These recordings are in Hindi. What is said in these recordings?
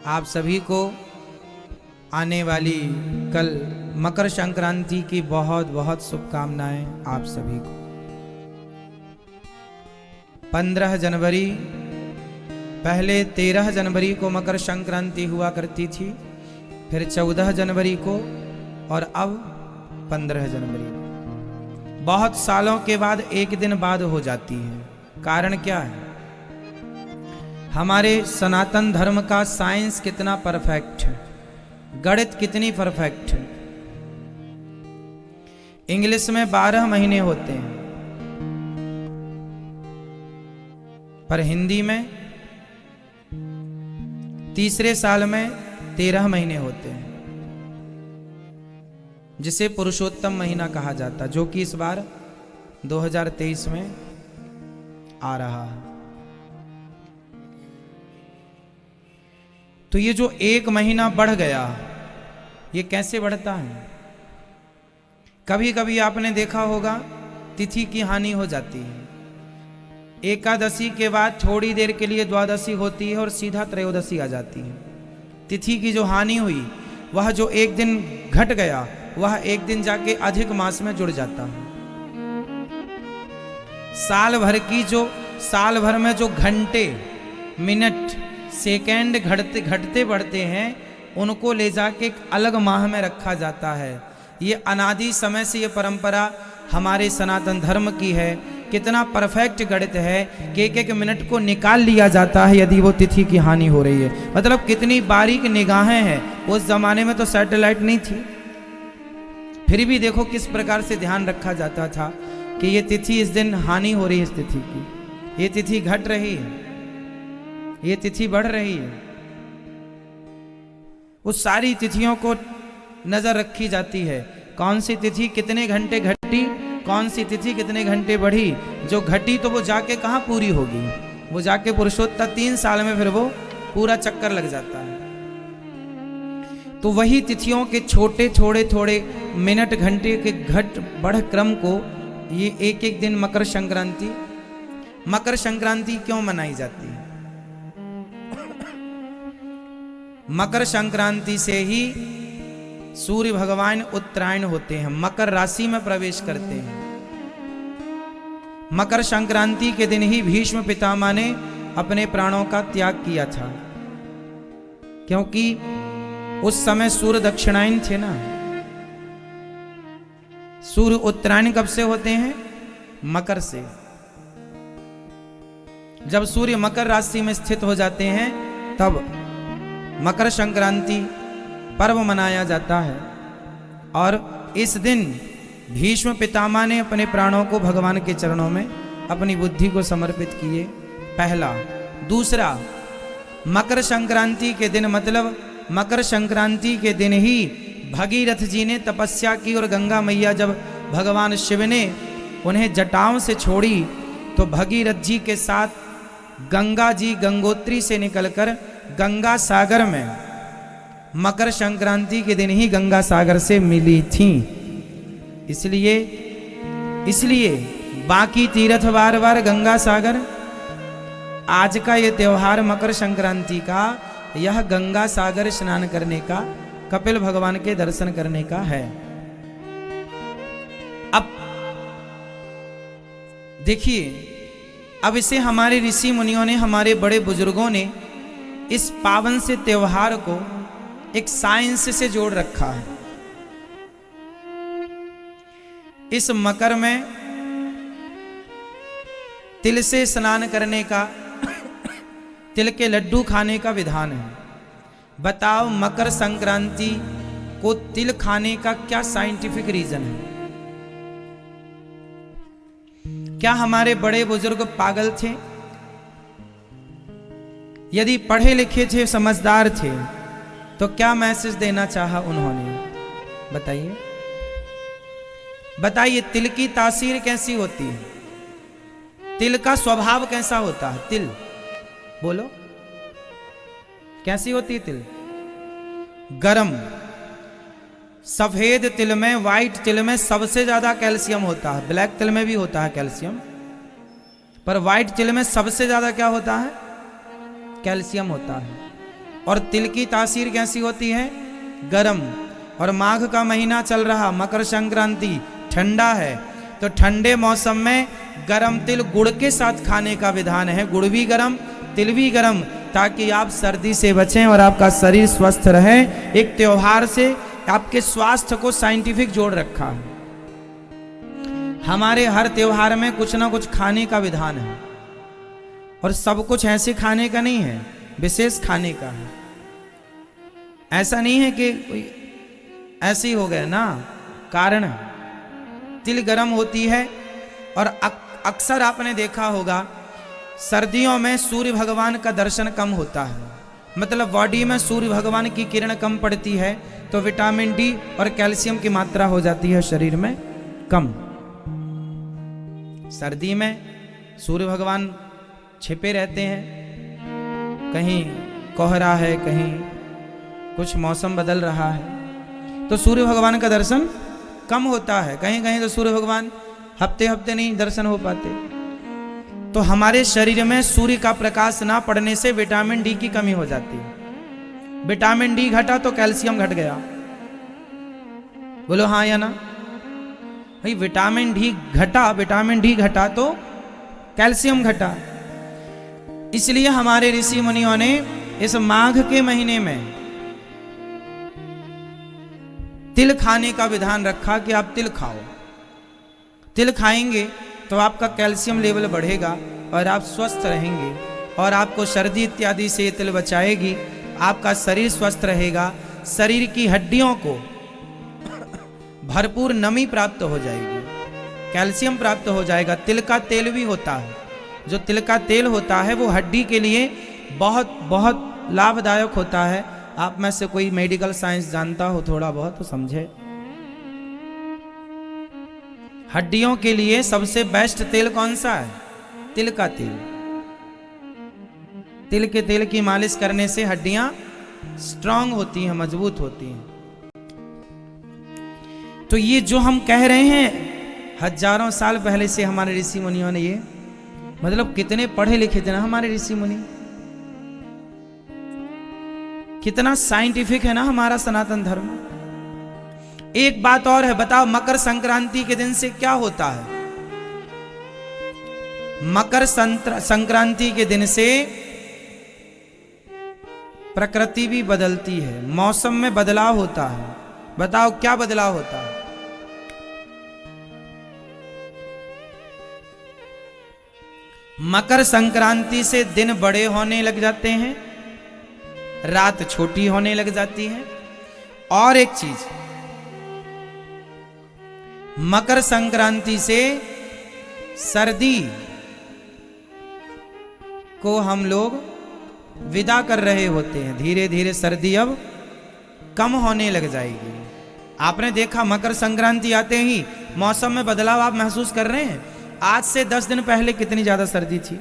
आप सभी को आने वाली कल मकर संक्रांति की बहुत बहुत शुभकामनाएं आप सभी को। 15 जनवरी, पहले 13 जनवरी को मकर संक्रांति हुआ करती थी, फिर 14 जनवरी को और अब 15 जनवरी को। बहुत सालों के बाद एक दिन बाद हो जाती है। कारण क्या है? हमारे सनातन धर्म का साइंस कितना परफेक्ट है, गणित कितनी परफेक्ट है। इंग्लिश में 12 महीने होते हैं, पर हिंदी में तीसरे साल में 13 महीने होते हैं, जिसे पुरुषोत्तम महीना कहा जाता, जो कि इस बार 2023 में आ रहा है। तो ये जो एक महीना बढ़ गया, ये कैसे बढ़ता है? कभी कभी आपने देखा होगा तिथि की हानि हो जाती है। एकादशी के बाद थोड़ी देर के लिए द्वादशी होती है और सीधा त्रयोदशी आ जाती है। तिथि की जो हानि हुई, वह जो एक दिन घट गया, वह एक दिन जाके अधिक मास में जुड़ जाता है। साल भर में जो घंटे, मिनट, सेकंड घटते बढ़ते हैं, उनको ले जाके एक अलग माह में रखा जाता है। ये अनादि समय से ये परंपरा हमारे सनातन धर्म की है। कितना परफेक्ट गणित है कि एक एक मिनट को निकाल लिया जाता है यदि वो तिथि की हानि हो रही है। मतलब कितनी बारीक निगाहें हैं। उस जमाने में तो सैटेलाइट नहीं थी, फिर भी देखो किस प्रकार से ध्यान रखा जाता था कि ये तिथि इस दिन हानि हो रही है, इस तिथि की, ये तिथि घट रही है, ये तिथि बढ़ रही है। उस सारी तिथियों को नजर रखी जाती है। कौन सी तिथि कितने घंटे घटी, कौन सी तिथि कितने घंटे बढ़ी। जो घटी तो वो जाके कहाँ पूरी होगी, वो जाके पुरुषोत्तम 3 साल में फिर वो पूरा चक्कर लग जाता है। तो वही तिथियों के छोटे थोड़े मिनट, घंटे के घट बढ़ क्रम को ये एक एक दिन मकर संक्रांति क्यों मनाई जाती है? मकर संक्रांति से ही सूर्य भगवान उत्तरायण होते हैं, मकर राशि में प्रवेश करते हैं। मकर संक्रांति के दिन ही भीष्म पितामह ने अपने प्राणों का त्याग किया था, क्योंकि उस समय सूर्य दक्षिणायन थे ना। सूर्य उत्तरायण कब से होते हैं? मकर से। जब सूर्य मकर राशि में स्थित हो जाते हैं, तब मकर संक्रांति पर्व मनाया जाता है। और इस दिन भीष्म पितामह ने अपने प्राणों को भगवान के चरणों में अपनी बुद्धि को समर्पित किए, पहला। दूसरा, मकर संक्रांति के दिन, मतलब मकर संक्रांति के दिन ही भगीरथ जी ने तपस्या की और गंगा मैया जब भगवान शिव ने उन्हें जटाओं से छोड़ी, तो भगीरथ जी के साथ गंगा जी गंगोत्री से निकलकर गंगा सागर में मकर संक्रांति के दिन ही गंगा सागर से मिली थी। इसलिए बाकी तीर्थ बार गंगा सागर, आज का ये त्योहार मकर संक्रांति का, यह गंगा सागर स्नान करने का, कपिल भगवान के दर्शन करने का है। अब देखिए, अब इसे हमारे ऋषि मुनियों ने, हमारे बड़े बुजुर्गों ने इस पावन से त्योहार को एक साइंस से जोड़ रखा है। इस मकर में तिल से स्नान करने का, तिल के लड्डू खाने का विधान है। बताओ, मकर संक्रांति को तिल खाने का क्या साइंटिफिक रीजन है? क्या हमारे बड़े बुजुर्ग पागल थे? यदि पढ़े लिखे थे, समझदार थे, तो क्या मैसेज देना चाहा उन्होंने? बताइए तिल की तासीर कैसी होती है? तिल का स्वभाव कैसा होता है? तिल बोलो, कैसी होती है तिल? गरम। सफेद तिल में, व्हाइट तिल में सबसे ज्यादा कैल्शियम होता है। ब्लैक तिल में भी होता है कैल्शियम, पर व्हाइट तिल में सबसे ज्यादा क्या होता है? कैल्शियम होता है। और तिल की तासीर कैसी होती है? गरम। और माघ का महीना चल रहा, मकर संक्रांति, ठंडा है, तो ठंडे मौसम में गरम तिल गुड़ के साथ खाने का विधान है। गुड़ भी गरम, तिल भी गरम, ताकि आप सर्दी से बचें और आपका शरीर स्वस्थ रहे। एक त्योहार से आपके स्वास्थ्य को साइंटिफिक जोड़ रखा है। हमारे हर त्योहार में कुछ ना कुछ खाने का विधान है, और सब कुछ ऐसे खाने का नहीं है, विशेष खाने का है। ऐसा नहीं है कि ऐसे ही हो गया ना, कारण तिल गरम होती है। और अक्सर आपने देखा होगा सर्दियों में सूर्य भगवान का दर्शन कम होता है, मतलब बॉडी में सूर्य भगवान की किरण कम पड़ती है, तो विटामिन डी और कैल्शियम की मात्रा हो जाती है शरीर में कम। सर्दी में सूर्य भगवान छिपे रहते हैं, कहीं कोहरा है, कहीं कुछ मौसम बदल रहा है, तो सूर्य भगवान का दर्शन कम होता है। कहीं कहीं तो सूर्य भगवान हफ्ते हफ्ते नहीं दर्शन हो पाते। तो हमारे शरीर में सूर्य का प्रकाश ना पड़ने से विटामिन डी की कमी हो जाती है। विटामिन डी घटा तो कैल्शियम घट गया। बोलो हाँ या ना भाई? विटामिन डी घटा तो कैल्शियम घटा। इसलिए हमारे ऋषि मुनियों ने इस माघ के महीने में तिल खाने का विधान रखा कि आप तिल खाओ। तिल खाएंगे तो आपका कैल्शियम लेवल बढ़ेगा और आप स्वस्थ रहेंगे, और आपको सर्दी इत्यादि से तिल बचाएगी। आपका शरीर स्वस्थ रहेगा, शरीर की हड्डियों को भरपूर नमी प्राप्त हो जाएगी, कैल्शियम प्राप्त हो जाएगा। तिल का तेल भी होता है, जो तिल का तेल होता है वो हड्डी के लिए बहुत बहुत लाभदायक होता है। आप में से कोई मेडिकल साइंस जानता हो थोड़ा बहुत तो समझे। हड्डियों के लिए सबसे बेस्ट तेल कौन सा है? तिल का तेल। तिल के तेल की मालिश करने से हड्डियां स्ट्रांग होती हैं, मजबूत होती हैं। तो ये जो हम कह रहे हैं हजारों साल पहले से हमारे ऋषि मुनियों ने, ये मतलब कितने पढ़े लिखे थे ना हमारे ऋषि मुनि, कितना साइंटिफिक है ना हमारा सनातन धर्म। एक बात और है, बताओ मकर संक्रांति के दिन से क्या होता है? मकर संक्रांति के दिन से प्रकृति भी बदलती है, मौसम में बदलाव होता है। बताओ क्या बदलाव होता है? मकर संक्रांति से दिन बड़े होने लग जाते हैं, रात छोटी होने लग जाती है। और एक चीज, मकर संक्रांति से सर्दी को हम लोग विदा कर रहे होते हैं। धीरे धीरे सर्दी अब कम होने लग जाएगी। आपने देखा मकर संक्रांति आते ही मौसम में बदलाव आप महसूस कर रहे हैं। आज से 10 दिन पहले कितनी ज्यादा सर्दी थी,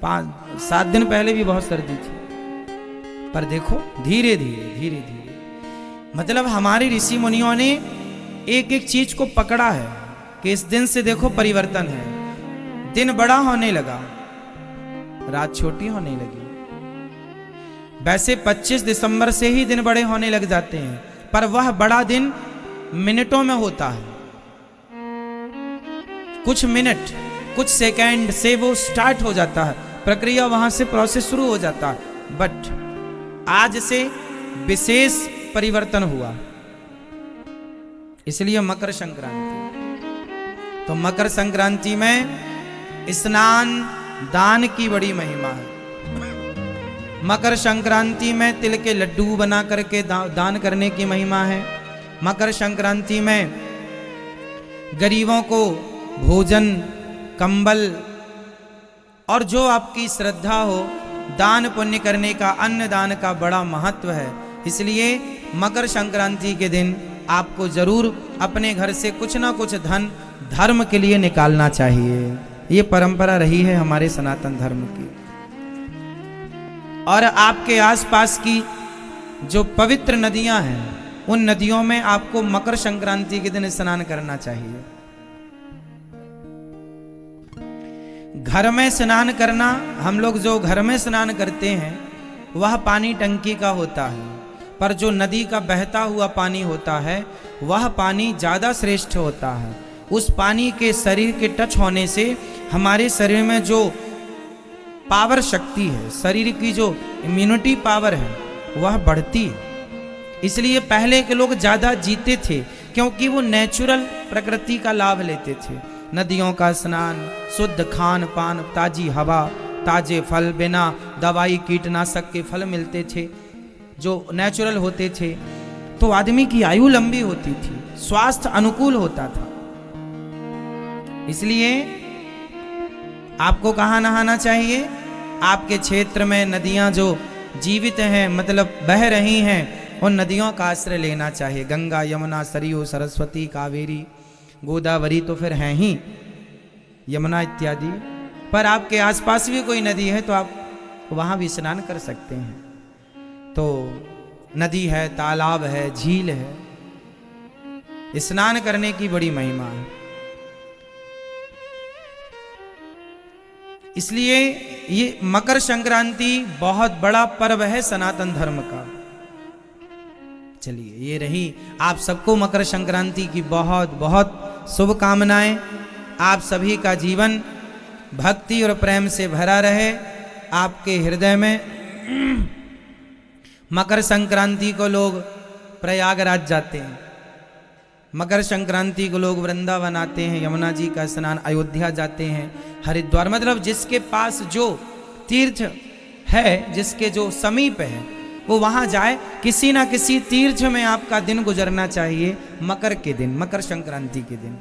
5-7 दिन पहले भी बहुत सर्दी थी, पर देखो धीरे धीरे मतलब हमारे ऋषि मुनियों ने एक एक चीज को पकड़ा है कि इस दिन से देखो परिवर्तन है। दिन बड़ा होने लगा, रात छोटी होने लगी। वैसे 25 दिसंबर से ही दिन बड़े होने लग जाते हैं, पर वह बड़ा दिन मिनटों में होता है। कुछ मिनट, कुछ सेकंड से वो स्टार्ट हो जाता है, प्रक्रिया वहां से प्रोसेस शुरू हो जाता है। बट आज से विशेष परिवर्तन हुआ, इसलिए मकर संक्रांति। तो मकर संक्रांति में स्नान दान की बड़ी महिमा है। मकर संक्रांति में तिल के लड्डू बना करके दान करने की महिमा है। मकर संक्रांति में गरीबों को भोजन, कंबल और जो आपकी श्रद्धा हो दान पुण्य करने का, अन्न दान का बड़ा महत्व है। इसलिए मकर संक्रांति के दिन आपको जरूर अपने घर से कुछ ना कुछ धन धर्म के लिए निकालना चाहिए। ये परंपरा रही है हमारे सनातन धर्म की। और आपके आसपास की जो पवित्र नदियां हैं, उन नदियों में आपको मकर संक्रांति के दिन स्नान करना चाहिए। घर में स्नान करना, हम लोग जो घर में स्नान करते हैं वह पानी टंकी का होता है, पर जो नदी का बहता हुआ पानी होता है वह पानी ज़्यादा श्रेष्ठ होता है। उस पानी के शरीर के टच होने से हमारे शरीर में जो पावर शक्ति है, शरीर की जो इम्यूनिटी पावर है वह बढ़ती है। इसलिए पहले के लोग ज़्यादा जीते थे, क्योंकि वो नेचुरल प्रकृति का लाभ लेते थे। नदियों का स्नान, शुद्ध खान पान, ताजी हवा, ताजे फल, बिना दवाई कीटनाशक के फल मिलते थे जो नेचुरल होते थे, तो आदमी की आयु लंबी होती थी, स्वास्थ्य अनुकूल होता था। इसलिए आपको कहाँ नहाना चाहिए? आपके क्षेत्र में नदियां जो जीवित हैं, मतलब बह रही हैं, उन नदियों का आश्रय लेना चाहिए। गंगा, यमुना, सरयू, सरस्वती, कावेरी, गोदावरी तो फिर हैं ही, यमुना इत्यादि। पर आपके आसपास भी कोई नदी है तो आप वहाँ भी स्नान कर सकते हैं। तो नदी है, तालाब है, झील है, स्नान करने की बड़ी महिमा है। इसलिए ये मकर संक्रांति बहुत बड़ा पर्व है सनातन धर्म का। चलिए, ये रही आप सबको मकर संक्रांति की बहुत बहुत शुभकामनाएं। आप सभी का जीवन भक्ति और प्रेम से भरा रहे। आपके हृदय में मकर संक्रांति को लोग प्रयागराज जाते हैं, मकर संक्रांति को लोग वृंदावन आते हैं, यमुना जी का स्नान, अयोध्या जाते हैं, हरिद्वार, मतलब जिसके पास जो तीर्थ है, जिसके जो समीप है, वो वहाँ जाए। किसी ना किसी तीर्थ में आपका दिन गुजरना चाहिए मकर के दिन, मकर संक्रांति के दिन।